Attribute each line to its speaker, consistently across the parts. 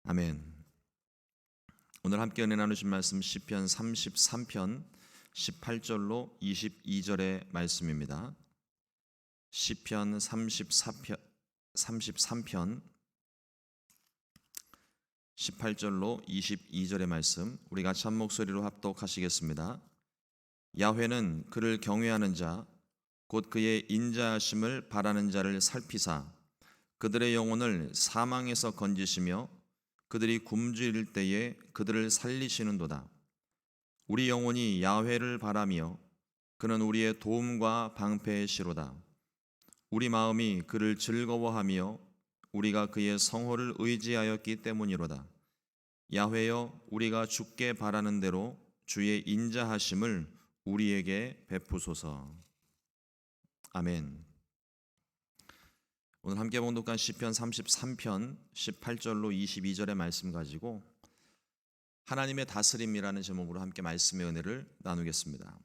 Speaker 1: 아멘. 오늘 함께 은혜 나누신 말씀 시편 33편 18절로 22절의 말씀입니다. 시편 33편 18절로 22절의 말씀, 우리 같이 한 목소리로 합독하시겠습니다. 야훼는 그를 경외하는 자, 곧 그의 인자하심을 바라는 자를 살피사 그들의 영혼을 사망에서 건지시며 그들이 굶주릴 때에 그들을 살리시는도다. 우리 영혼이 야훼를 바라며 그는 우리의 도움과 방패의 시로다. 우리 마음이 그를 즐거워하며 우리가 그의 성호를 의지하였기 때문이로다. 야훼여, 우리가 주께 바라는 대로 주의 인자하심을 우리에게 베푸소서. 아멘. 오늘 함께 봉독한 시편 33편 18절로 22절의 말씀 가지고 하나님의 다스림이라는 제목으로 함께 말씀의 은혜를 나누겠습니다.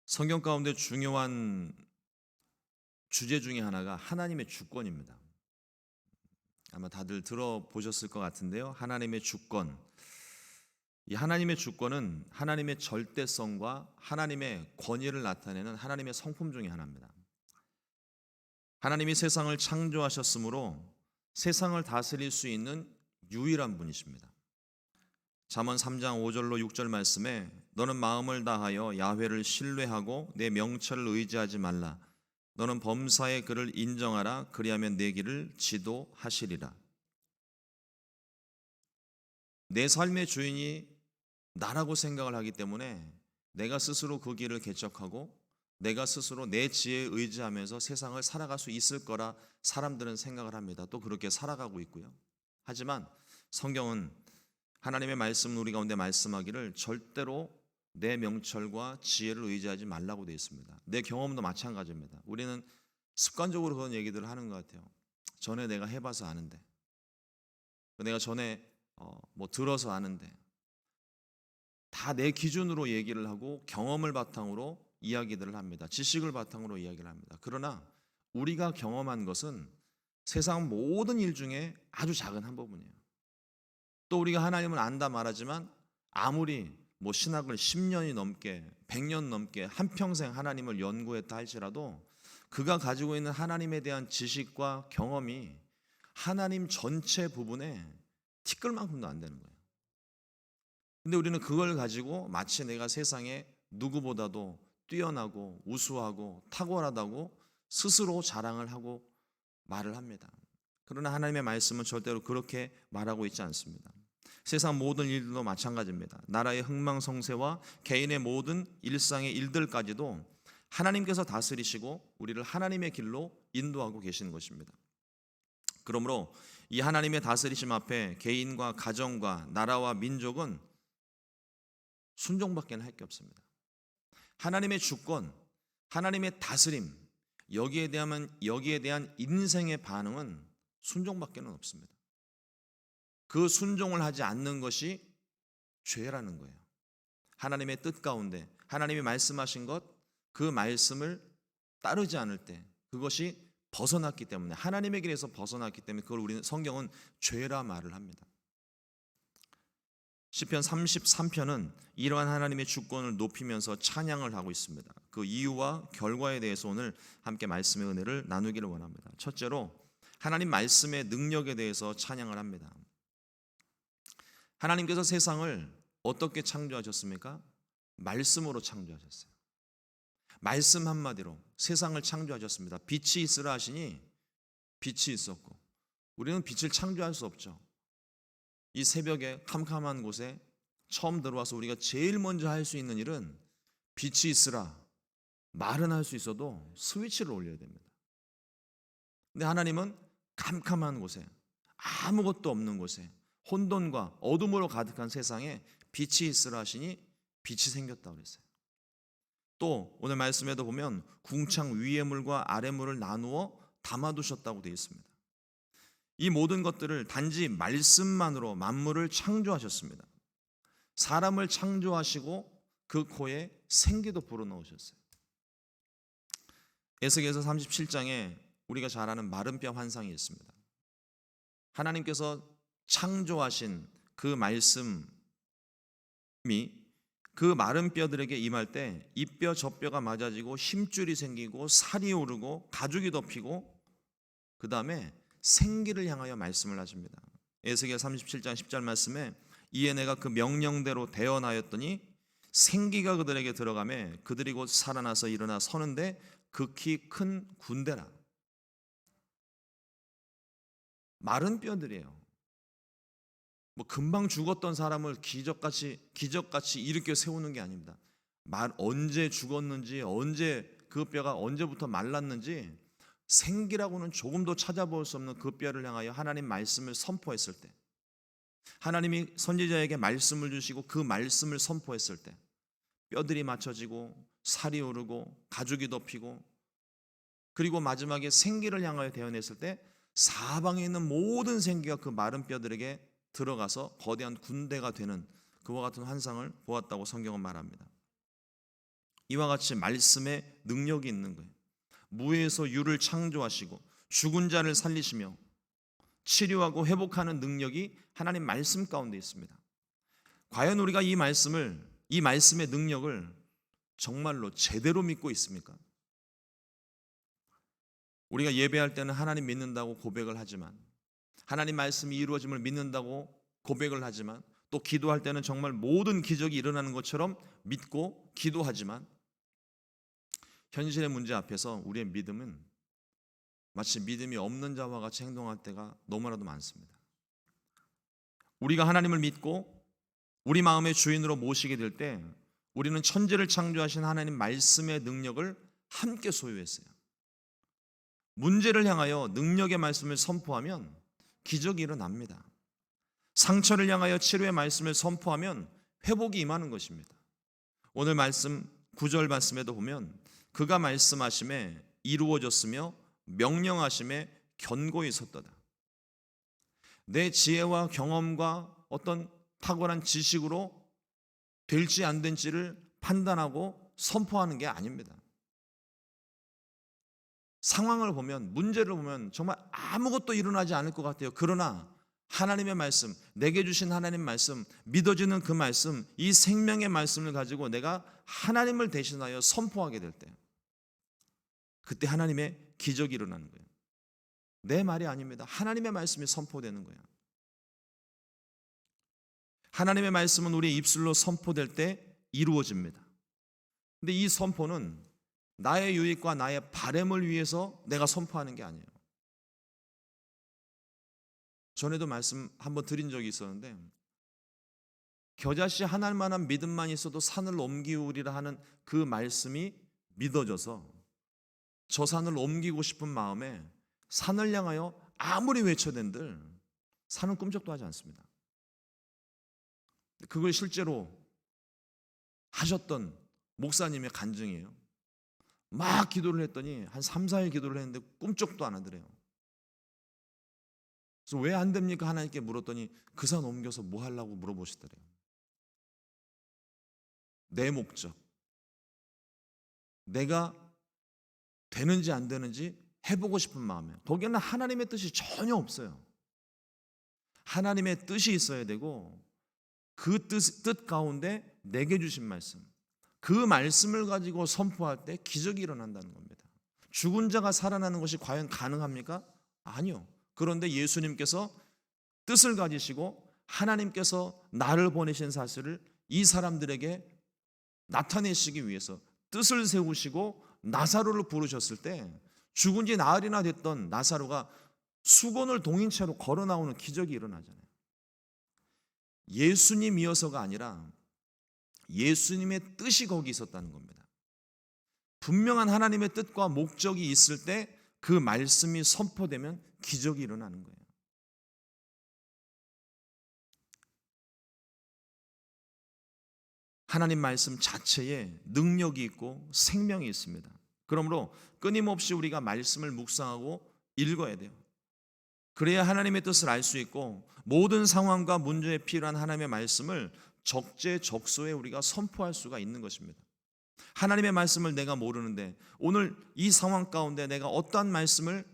Speaker 1: 성경 가운데 중요한 주제 중에 하나가 하나님의 주권입니다. 아마 다들 들어보셨을 것 같은데요. 하나님의 주권. 이 하나님의 주권은 하나님의 절대성과 하나님의 권위를 나타내는 하나님의 성품 중에 하나입니다. 하나님이 세상을 창조하셨으므로 세상을 다스릴 수 있는 유일한 분이십니다. 잠언 3장 5절로 6절 말씀에 너는 마음을 다하여 야훼를 신뢰하고 내 명철을 의지하지 말라. 너는 범사에 그를 인정하라. 그리하면 내 길을 지도하시리라. 내 삶의 주인이 나라고 생각을 하기 때문에 내가 스스로 그 길을 개척하고 내가 스스로 내 지혜에 의지하면서 세상을 살아갈 수 있을 거라 사람들은 생각을 합니다. 또 그렇게 살아가고 있고요. 하지만 성경은 하나님의 말씀을 우리 가운데 말씀하기를 절대로 내 명철과 지혜를 의지하지 말라고 되어 있습니다. 내 경험도 마찬가지입니다. 우리는 습관적으로 그런 얘기들을 하는 것 같아요. 전에 내가 해봐서 아는데, 내가 전에 들어서 아는데, 다 내 기준으로 얘기를 하고 경험을 바탕으로 이야기들을 합니다. 지식을 바탕으로 이야기를 합니다. 그러나 우리가 경험한 것은 세상 모든 일 중에 아주 작은 한 부분이에요. 또 우리가 하나님을 안다 말하지만 아무리 신학을 10년이 넘게 100년 넘게 한평생 하나님을 연구했다 할지라도 그가 가지고 있는 하나님에 대한 지식과 경험이 하나님 전체 부분에 티끌만큼도 안 되는 거예요. 근데 우리는 그걸 가지고 마치 내가 세상에 누구보다도 뛰어나고 우수하고 탁월하다고 스스로 자랑을 하고 말을 합니다. 그러나 하나님의 말씀은 절대로 그렇게 말하고 있지 않습니다. 세상 모든 일들도 마찬가지입니다. 나라의 흥망성쇠와 개인의 모든 일상의 일들까지도 하나님께서 다스리시고 우리를 하나님의 길로 인도하고 계시는 것입니다. 그러므로 이 하나님의 다스리심 앞에 개인과 가정과 나라와 민족은 순종밖에 할 게 없습니다. 하나님의 주권, 하나님의 다스림, 여기에 대한 인생의 반응은 순종밖에 없습니다. 그 순종을 하지 않는 것이 죄라는 거예요. 하나님의 뜻 가운데 하나님이 말씀하신 것, 그 말씀을 따르지 않을 때 그것이 벗어났기 때문에, 하나님의 길에서 벗어났기 때문에 그걸 우리는 성경은 죄라 말을 합니다. 시편 33편은 이러한 하나님의 주권을 높이면서 찬양을 하고 있습니다. 그 이유와 결과에 대해서 오늘 함께 말씀의 은혜를 나누기를 원합니다. 첫째로 하나님 말씀의 능력에 대해서 찬양을 합니다. 하나님께서 세상을 어떻게 창조하셨습니까? 말씀으로 창조하셨어요. 말씀 한마디로 세상을 창조하셨습니다. 빛이 있으라 하시니 빛이 있었고, 우리는 빛을 창조할 수 없죠. 이 새벽에 캄캄한 곳에 처음 들어와서 우리가 제일 먼저 할 수 있는 일은 빛이 있으라 말은 할 수 있어도 스위치를 올려야 됩니다. 근데 하나님은 캄캄한 곳에, 아무것도 없는 곳에, 혼돈과 어둠으로 가득한 세상에 빛이 있으라 하시니 빛이 생겼다고 그랬어요. 또 오늘 말씀에도 보면 궁창 위의 물과 아래 물을 나누어 담아두셨다고 되어 있습니다. 이 모든 것들을 단지 말씀만으로 만물을 창조하셨습니다. 사람을 창조하시고 그 코에 생기도 불어넣으셨어요. 에스겔서 37장에 우리가 잘 아는 마른 뼈 환상이 있습니다. 하나님께서 창조하신 그 말씀이 그 마른 뼈들에게 임할 때 이 뼈 저 뼈가 맞아지고 힘줄이 생기고 살이 오르고 가죽이 덮이고 그 다음에 생기를 향하여 말씀을 하십니다. 에스겔 37장 10절 말씀에 이에 내가 그 명령대로 대언하였더니 생기가 그들에게 들어가매 그들이 곧 살아나서 일어나 서는데 극히 큰 군대라. 마른 뼈들이에요. 뭐 금방 죽었던 사람을 기적같이 일으켜 세우는 게 아닙니다. 언제 죽었는지, 언제 그 뼈가 언제부터 말랐는지 생기라고는 조금도 찾아볼 수 없는 그 뼈를 향하여 하나님 말씀을 선포했을 때, 하나님이 선지자에게 말씀을 주시고 그 말씀을 선포했을 때 뼈들이 맞춰지고 살이 오르고 가죽이 덮이고, 그리고 마지막에 생기를 향하여 대언했을 때 사방에 있는 모든 생기가 그 마른 뼈들에게 들어가서 거대한 군대가 되는 그와 같은 환상을 보았다고 성경은 말합니다. 이와 같이 말씀에 능력이 있는 거예요. 무에서 유를 창조하시고 죽은 자를 살리시며 치료하고 회복하는 능력이 하나님 말씀 가운데 있습니다. 과연 우리가 이 말씀의 능력을 정말로 제대로 믿고 있습니까? 우리가 예배할 때는 하나님 믿는다고 고백을 하지만, 하나님 말씀이 이루어짐을 믿는다고 고백을 하지만, 또 기도할 때는 정말 모든 기적이 일어나는 것처럼 믿고 기도하지만, 현실의 문제 앞에서 우리의 믿음은 마치 믿음이 없는 자와 같이 행동할 때가 너무나도 많습니다. 우리가 하나님을 믿고 우리 마음의 주인으로 모시게 될 때 우리는 천지를 창조하신 하나님 말씀의 능력을 함께 소유했어요. 문제를 향하여 능력의 말씀을 선포하면 기적이 일어납니다. 상처를 향하여 치료의 말씀을 선포하면 회복이 임하는 것입니다. 오늘 말씀 9절 말씀에도 보면 그가 말씀하심에 이루어졌으며 명령하심에 견고히 섰도다. 내 지혜와 경험과 어떤 탁월한 지식으로 될지 안 될지를 판단하고 선포하는 게 아닙니다. 상황을 보면, 문제를 보면 정말 아무것도 일어나지 않을 것 같아요. 그러나 하나님의 말씀, 내게 주신 하나님 말씀, 믿어지는 그 말씀, 이 생명의 말씀을 가지고 내가 하나님을 대신하여 선포하게 될 때, 그때 하나님의 기적이 일어나는 거예요. 내 말이 아닙니다. 하나님의 말씀이 선포되는 거예요. 하나님의 말씀은 우리의 입술로 선포될 때 이루어집니다. 근데 이 선포는 나의 유익과 나의 바램을 위해서 내가 선포하는 게 아니에요. 전에도 말씀 한번 드린 적이 있었는데, 겨자씨 하나만한 믿음만 있어도 산을 옮기우리라 하는 그 말씀이 믿어져서 저 산을 옮기고 싶은 마음에 산을 향하여 아무리 외쳐댄들 산은 꿈쩍도 하지 않습니다. 그걸 실제로 하셨던 목사님의 간증이에요. 막 기도를 했더니 한 3, 4일 기도를 했는데 꿈쩍도 안 하더래요. 그래서 왜 안 됩니까? 하나님께 물었더니 그 산 옮겨서 뭐 하려고 물어보시더래요. 내 목적, 내가 되는지 안 되는지 해보고 싶은 마음에, 거기에는 하나님의 뜻이 전혀 없어요. 하나님의 뜻이 있어야 되고 그 뜻 가운데 내게 주신 말씀, 그 말씀을 가지고 선포할 때 기적이 일어난다는 겁니다. 죽은 자가 살아나는 것이 과연 가능합니까? 아니요. 그런데 예수님께서 뜻을 가지시고 하나님께서 나를 보내신 사실을 이 사람들에게 나타내시기 위해서 뜻을 세우시고 나사로를 부르셨을 때 죽은 지 나흘이나 됐던 나사로가 수건을 동인 채로 걸어 나오는 기적이 일어나잖아요. 예수님이어서가 아니라 예수님의 뜻이 거기 있었다는 겁니다. 분명한 하나님의 뜻과 목적이 있을 때 그 말씀이 선포되면 기적이 일어나는 거예요. 하나님 말씀 자체에 능력이 있고 생명이 있습니다. 그러므로 끊임없이 우리가 말씀을 묵상하고 읽어야 돼요. 그래야 하나님의 뜻을 알 수 있고 모든 상황과 문제에 필요한 하나님의 말씀을 적재적소에 우리가 선포할 수가 있는 것입니다. 하나님의 말씀을 내가 모르는데 오늘 이 상황 가운데 내가 어떠한 말씀을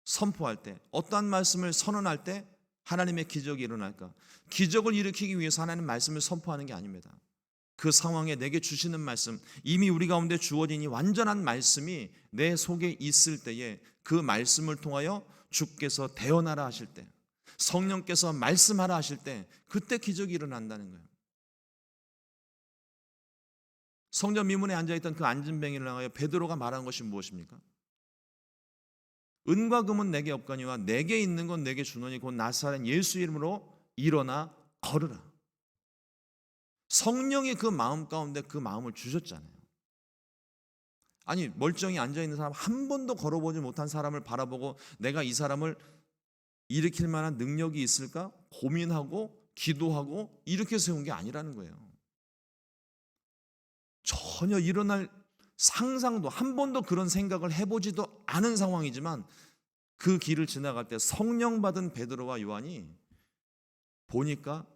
Speaker 1: 선포할 때, 어떠한 말씀을 선언할 때 하나님의 기적이 일어날까? 기적을 일으키기 위해서 하나님 말씀을 선포하는 게 아닙니다. 그 상황에 내게 주시는 말씀, 이미 우리 가운데 주어진 이 완전한 말씀이 내 속에 있을 때에 그 말씀을 통하여 주께서 대언하라 하실 때, 성령께서 말씀하라 하실 때, 그때 기적이 일어난다는 거예요. 성전 미문에 앉아있던 그 안진뱅이를 향하여 베드로가 말한 것이 무엇입니까? 은과 금은 내게 없거니와 내게 있는 건 내게 주노니 곧 나사렛 예수 이름으로 일어나 걸으라. 성령이 그 마음 가운데 그 마음을 주셨잖아요. 아니, 멀쩡히 앉아있는 사람, 한 번도 걸어보지 못한 사람을 바라보고 내가 이 사람을 일으킬 만한 능력이 있을까 고민하고 기도하고 이렇게 세운 게 아니라는 거예요. 전혀 일어날 상상도, 한 번도 그런 생각을 해보지도 않은 상황이지만 그 길을 지나갈 때 성령 받은 베드로와 요한이 보니까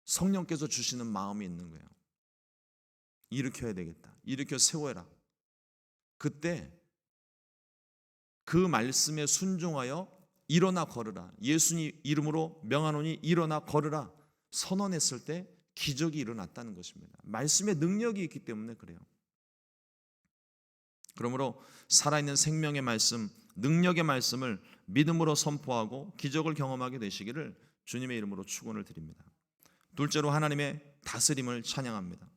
Speaker 1: 성령께서 주시는 마음이 있는 거예요. 일으켜야 되겠다, 일으켜 세워라. 그때 그 말씀에 순종하여 일어나 걸으라, 예수님 이름으로 명하노니 일어나 걸으라 선언했을 때 기적이 일어났다는 것입니다. 말씀의 능력이 있기 때문에 그래요. 그러므로 살아있는 생명의 말씀, 능력의 말씀을 믿음으로 선포하고 기적을 경험하게 되시기를 주님의 이름으로 축원을 드립니다. 둘째로 하나님의 다스림을 찬양합니다.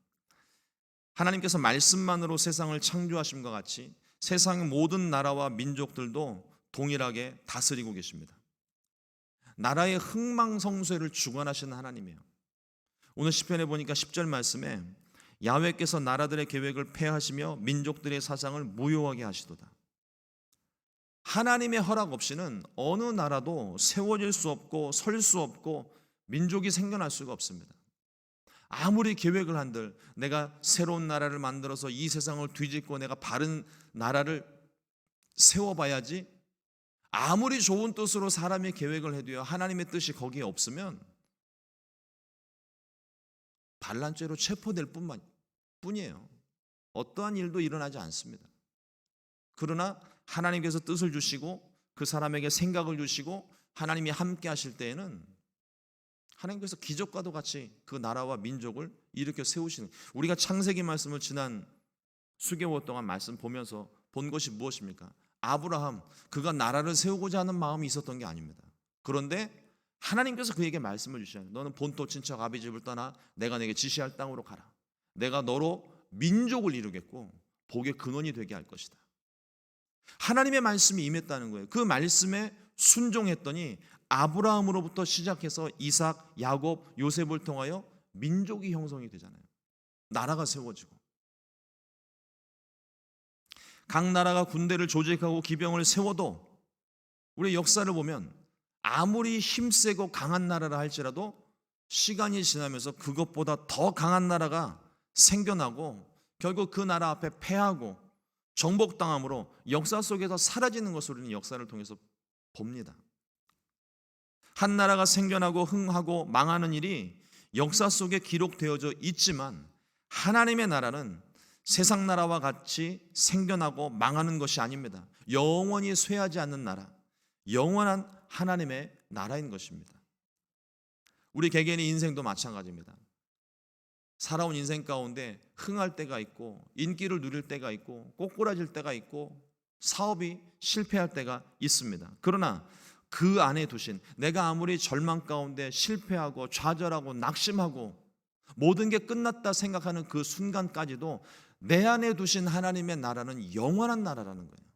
Speaker 1: 하나님께서 말씀만으로 세상을 창조하심과 같이 세상의 모든 나라와 민족들도 동일하게 다스리고 계십니다. 나라의 흥망성쇠를 주관하시는 하나님이에요. 오늘 시편에 보니까 10절 말씀에 야훼께서 나라들의 계획을 폐하시며 민족들의 사상을 무효하게 하시도다. 하나님의 허락 없이는 어느 나라도 세워질 수 없고 설 수 없고 민족이 생겨날 수가 없습니다. 아무리 계획을 한들 내가 새로운 나라를 만들어서 이 세상을 뒤집고 내가 바른 나라를 세워봐야지, 아무리 좋은 뜻으로 사람이 계획을 해도요, 하나님의 뜻이 거기에 없으면 반란죄로 체포될 뿐이에요. 어떠한 일도 일어나지 않습니다. 그러나 하나님께서 뜻을 주시고 그 사람에게 생각을 주시고 하나님이 함께 하실 때에는 하나님께서 기적과도 같이 그 나라와 민족을 일으켜 세우시는, 우리가 창세기 말씀을 지난 수개월 동안 말씀 보면서 본 것이 무엇입니까? 아브라함, 그가 나라를 세우고자 하는 마음이 있었던 게 아닙니다. 그런데 하나님께서 그에게 말씀을 주시잖아요. 너는 본토 친척 아비 집을 떠나 내가 내게 지시할 땅으로 가라. 내가 너로 민족을 이루겠고 복의 근원이 되게 할 것이다. 하나님의 말씀이 임했다는 거예요. 그 말씀에 순종했더니 아브라함으로부터 시작해서 이삭, 야곱, 요셉을 통하여 민족이 형성이 되잖아요. 나라가 세워지고 각 나라가 군대를 조직하고 기병을 세워도 우리 역사를 보면 아무리 힘세고 강한 나라라 할지라도 시간이 지나면서 그것보다 더 강한 나라가 생겨나고 결국 그 나라 앞에 패하고 정복당함으로 역사 속에서 사라지는 것을 우리는 역사를 통해서 봅니다. 한 나라가 생겨나고 흥하고 망하는 일이 역사 속에 기록되어져 있지만 하나님의 나라는 세상 나라와 같이 생겨나고 망하는 것이 아닙니다. 영원히 쇠하지 않는 나라, 영원한 하나님의 나라인 것입니다. 우리 개개인의 인생도 마찬가지입니다. 살아온 인생 가운데 흥할 때가 있고 인기를 누릴 때가 있고 꼬꾸라질 때가 있고 사업이 실패할 때가 있습니다. 그러나 그 안에 두신, 내가 아무리 절망 가운데 실패하고 좌절하고 낙심하고 모든 게 끝났다 생각하는 그 순간까지도 내 안에 두신 하나님의 나라는 영원한 나라라는 거예요.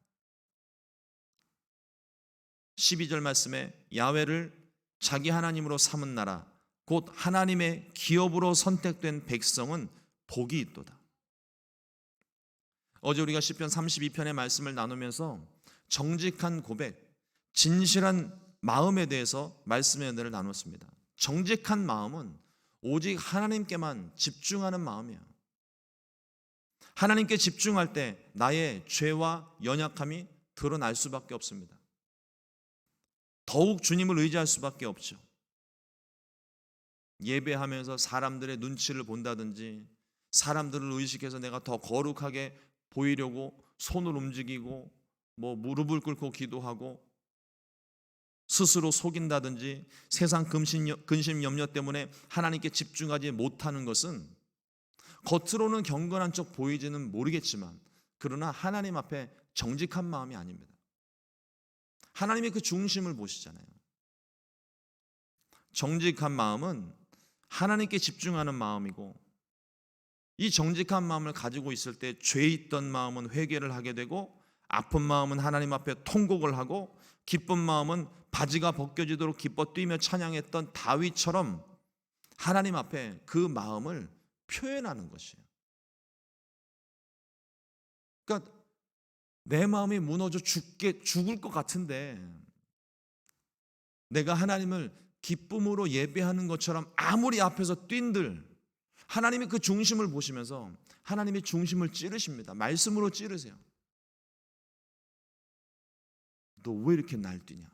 Speaker 1: 12절 말씀에 야훼를 자기 하나님으로 삼은 나라 곧 하나님의 기업으로 선택된 백성은 복이 있도다. 어제 우리가 시편 32편의 말씀을 나누면서 정직한 고백, 진실한 마음에 대해서 말씀의 은혜를 나눴습니다. 정직한 마음은 오직 하나님께만 집중하는 마음이에요. 하나님께 집중할 때 나의 죄와 연약함이 드러날 수밖에 없습니다. 더욱 주님을 의지할 수밖에 없죠. 예배하면서 사람들의 눈치를 본다든지 사람들을 의식해서 내가 더 거룩하게 보이려고 손을 움직이고 무릎을 꿇고 기도하고 스스로 속인다든지 세상 근심 염려 때문에 하나님께 집중하지 못하는 것은 겉으로는 경건한 척 보이지는 모르겠지만 그러나 하나님 앞에 정직한 마음이 아닙니다. 하나님의 그 중심을 보시잖아요. 정직한 마음은 하나님께 집중하는 마음이고, 이 정직한 마음을 가지고 있을 때 죄 있던 마음은 회개를 하게 되고, 아픈 마음은 하나님 앞에 통곡을 하고, 기쁜 마음은 바지가 벗겨지도록 기뻐 뛰며 찬양했던 다윗처럼 하나님 앞에 그 마음을 표현하는 것이에요. 그러니까 내 마음이 무너져 죽을 것 같은데 내가 하나님을 기쁨으로 예배하는 것처럼 아무리 앞에서 뛴들 하나님이 그 중심을 보시면서 하나님이 중심을 찌르십니다. 말씀으로 찌르세요. 너 왜 이렇게 날뛰냐?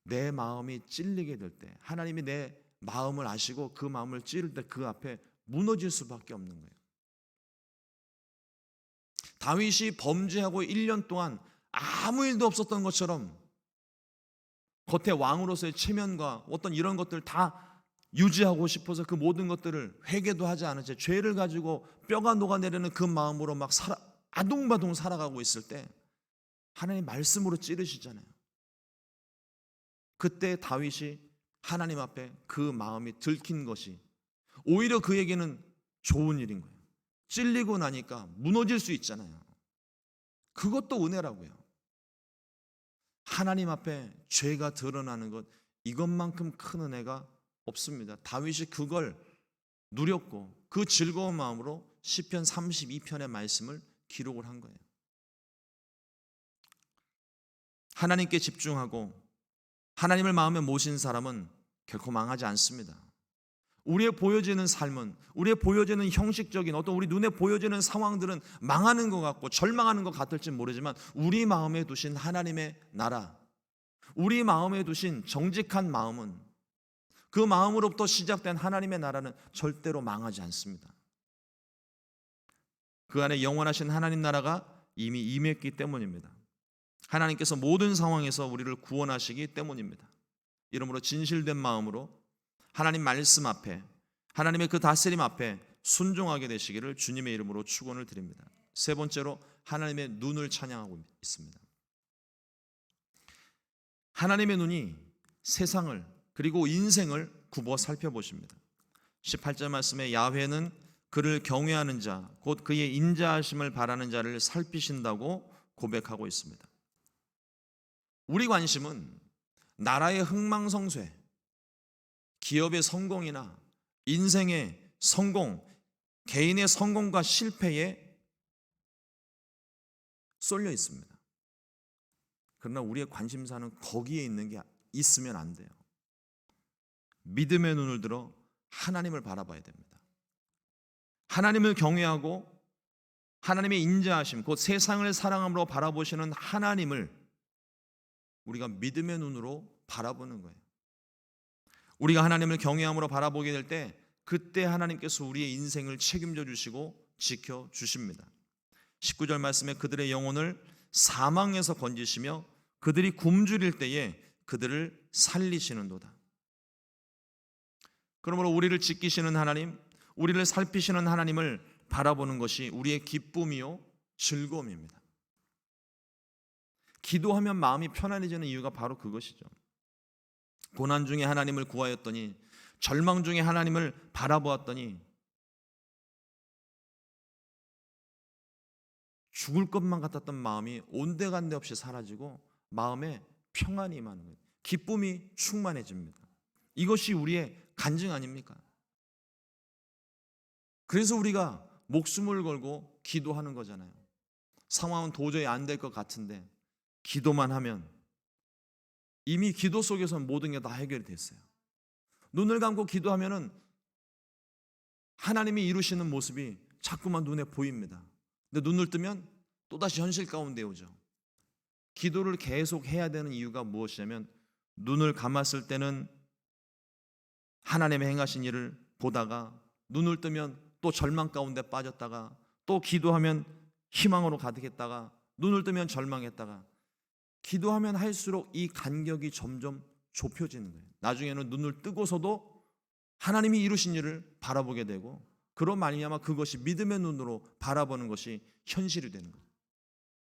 Speaker 1: 내 마음이 찔리게 될 때 하나님이 내 마음을 아시고 그 마음을 찌를 때 그 앞에 무너질 수밖에 없는 거예요. 다윗이 범죄하고 1년 동안 아무 일도 없었던 것처럼 겉에 왕으로서의 체면과 어떤 이런 것들 다 유지하고 싶어서 그 모든 것들을 회개도 하지 않은 채 죄를 가지고 뼈가 녹아내리는 그 마음으로 막 아둥바둥 살아가고 있을 때 하나님 말씀으로 찌르시잖아요. 그때 다윗이 하나님 앞에 그 마음이 들킨 것이 오히려 그에게는 좋은 일인 거예요. 찔리고 나니까 무너질 수 있잖아요. 그것도 은혜라고요. 하나님 앞에 죄가 드러나는 것, 이것만큼 큰 은혜가 없습니다. 다윗이 그걸 누렸고 그 즐거운 마음으로 시편 32편의 말씀을 기록을 한 거예요. 하나님께 집중하고 하나님을 마음에 모신 사람은 결코 망하지 않습니다. 우리의 보여지는 삶은, 우리의 보여지는 형식적인 어떤 우리 눈에 보여지는 상황들은 망하는 것 같고 절망하는 것 같을지 모르지만 우리 마음에 두신 하나님의 나라, 우리 마음에 두신 정직한 마음은, 그 마음으로부터 시작된 하나님의 나라는 절대로 망하지 않습니다. 그 안에 영원하신 하나님 나라가 이미 임했기 때문입니다. 하나님께서 모든 상황에서 우리를 구원하시기 때문입니다. 이러므로 진실된 마음으로 하나님 말씀 앞에, 하나님의 그 다스림 앞에 순종하게 되시기를 주님의 이름으로 축원을 드립니다. 세 번째로 하나님의 눈을 찬양하고 있습니다. 하나님의 눈이 세상을 그리고 인생을 굽어 살펴보십니다. 18절 말씀에 야훼는 그를 경외하는 자, 곧 그의 인자하심을 바라는 자를 살피신다고 고백하고 있습니다. 우리 관심은 나라의 흥망성쇠, 기업의 성공이나 인생의 성공, 개인의 성공과 실패에 쏠려 있습니다. 그러나 우리의 관심사는 거기에 있는 게 있으면 안 돼요. 믿음의 눈을 들어 하나님을 바라봐야 됩니다. 하나님을 경외하고 하나님의 인자하심, 곧 세상을 사랑함으로 바라보시는 하나님을 우리가 믿음의 눈으로 바라보는 거예요. 우리가 하나님을 경외함으로 바라보게 될 때 그때 하나님께서 우리의 인생을 책임져 주시고 지켜 주십니다. 19절 말씀에 그들의 영혼을 사망에서 건지시며 그들이 굶주릴 때에 그들을 살리시는도다. 그러므로 우리를 지키시는 하나님, 우리를 살피시는 하나님을 바라보는 것이 우리의 기쁨이요 즐거움입니다. 기도하면 마음이 편안해지는 이유가 바로 그것이죠. 고난 중에 하나님을 구하였더니, 절망 중에 하나님을 바라보았더니 죽을 것만 같았던 마음이 온데간데 없이 사라지고 마음에 평안이 임하는 거예요. 기쁨이 충만해집니다. 이것이 우리의 간증 아닙니까? 그래서 우리가 목숨을 걸고 기도하는 거잖아요. 상황은 도저히 안 될 것 같은데 기도만 하면 이미 기도 속에서 모든 게 다 해결이 됐어요. 눈을 감고 기도하면은 하나님이 이루시는 모습이 자꾸만 눈에 보입니다. 근데 눈을 뜨면 또다시 현실 가운데 오죠. 기도를 계속 해야 되는 이유가 무엇이냐면 눈을 감았을 때는 하나님의 행하신 일을 보다가 눈을 뜨면 또 절망 가운데 빠졌다가 또 기도하면 희망으로 가득했다가 눈을 뜨면 절망했다가 기도하면 할수록 이 간격이 점점 좁혀지는 거예요. 나중에는 눈을 뜨고서도 하나님이 이루신 일을 바라보게 되고, 그런 말미암아 그것이 믿음의 눈으로 바라보는 것이 현실이 되는 거예요.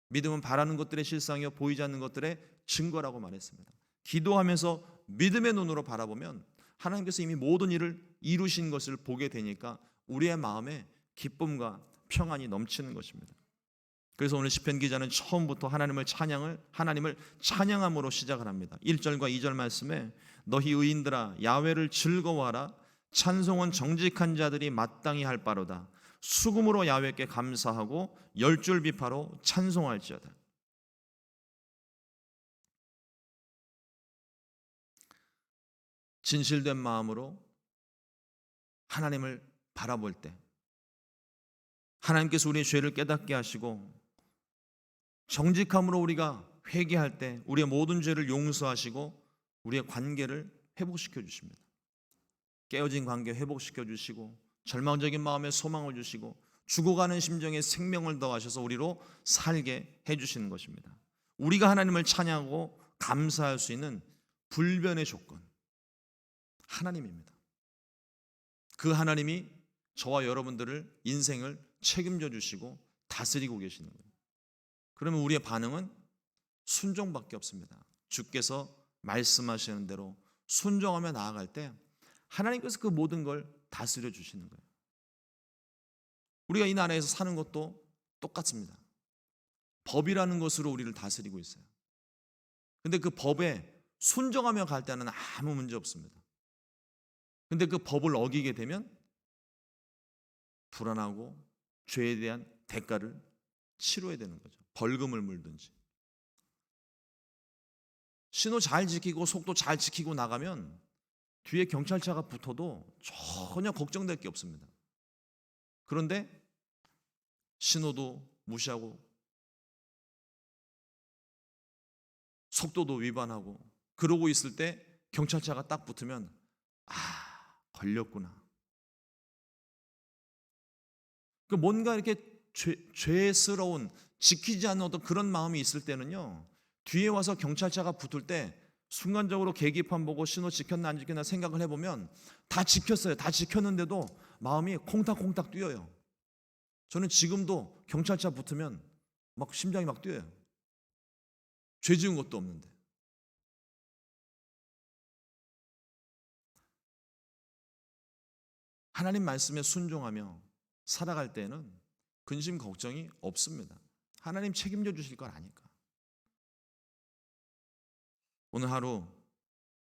Speaker 1: 믿음은 바라는 것들의 실상이요 보이지 않는 것들의 증거라고 말했습니다. 기도하면서 믿음의 눈으로 바라보면 하나님께서 이미 모든 일을 이루신 것을 보게 되니까 우리의 마음에 기쁨과 평안이 넘치는 것입니다. 그래서 오늘 시편 기자는 처음부터 하나님을 찬양함으로 시작을 합니다. 1절과 2절 말씀에 너희 의인들아 야훼를 즐거워하라. 찬송은 정직한 자들이 마땅히 할 바로다. 수금으로 야훼께 감사하고 열줄 비파로 찬송할지어다. 진실된 마음으로 하나님을 바라볼 때 하나님께서 우리의 죄를 깨닫게 하시고, 정직함으로 우리가 회개할 때 우리의 모든 죄를 용서하시고 우리의 관계를 회복시켜 주십니다. 깨어진 관계 회복시켜 주시고, 절망적인 마음에 소망을 주시고, 죽어가는 심정에 생명을 더하셔서 우리로 살게 해주시는 것입니다. 우리가 하나님을 찬양하고 감사할 수 있는 불변의 조건, 하나님입니다. 그 하나님이 저와 여러분들을 인생을 책임져 주시고 다스리고 계시는 거예요. 그러면 우리의 반응은 순종밖에 없습니다. 주께서 말씀하시는 대로 순종하며 나아갈 때 하나님께서 그 모든 걸 다스려 주시는 거예요. 우리가 이 나라에서 사는 것도 똑같습니다. 법이라는 것으로 우리를 다스리고 있어요. 근데 그 법에 순종하며 갈 때는 아무 문제 없습니다. 근데 그 법을 어기게 되면 불안하고 죄에 대한 대가를 치러야 되는 거죠. 벌금을 물든지. 신호 잘 지키고 속도 잘 지키고 나가면 뒤에 경찰차가 붙어도 전혀 걱정될 게 없습니다. 그런데 신호도 무시하고 속도도 위반하고 그러고 있을 때 경찰차가 딱 붙으면 걸렸구나. 뭔가 이렇게 죄스러운, 지키지 않는 어떤 그런 마음이 있을 때는요, 뒤에 와서 경찰차가 붙을 때 순간적으로 계기판 보고 신호 지켰나 안 지켰나 생각을 해보면 다 지켰어요. 다 지켰는데도 마음이 콩닥콩닥 뛰어요. 저는 지금도 경찰차 붙으면 막 심장이 막 뛰어요. 죄 지은 것도 없는데. 하나님 말씀에 순종하며 살아갈 때는 근심 걱정이 없습니다. 하나님 책임져 주실 걸 아니까. 오늘 하루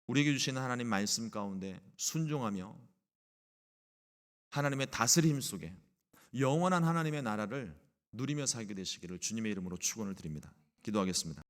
Speaker 1: 우리에게 주시는 하나님 말씀 가운데 순종하며 하나님의 다스림 속에 영원한 하나님의 나라를 누리며 살게 되시기를 주님의 이름으로 축원을 드립니다. 기도하겠습니다.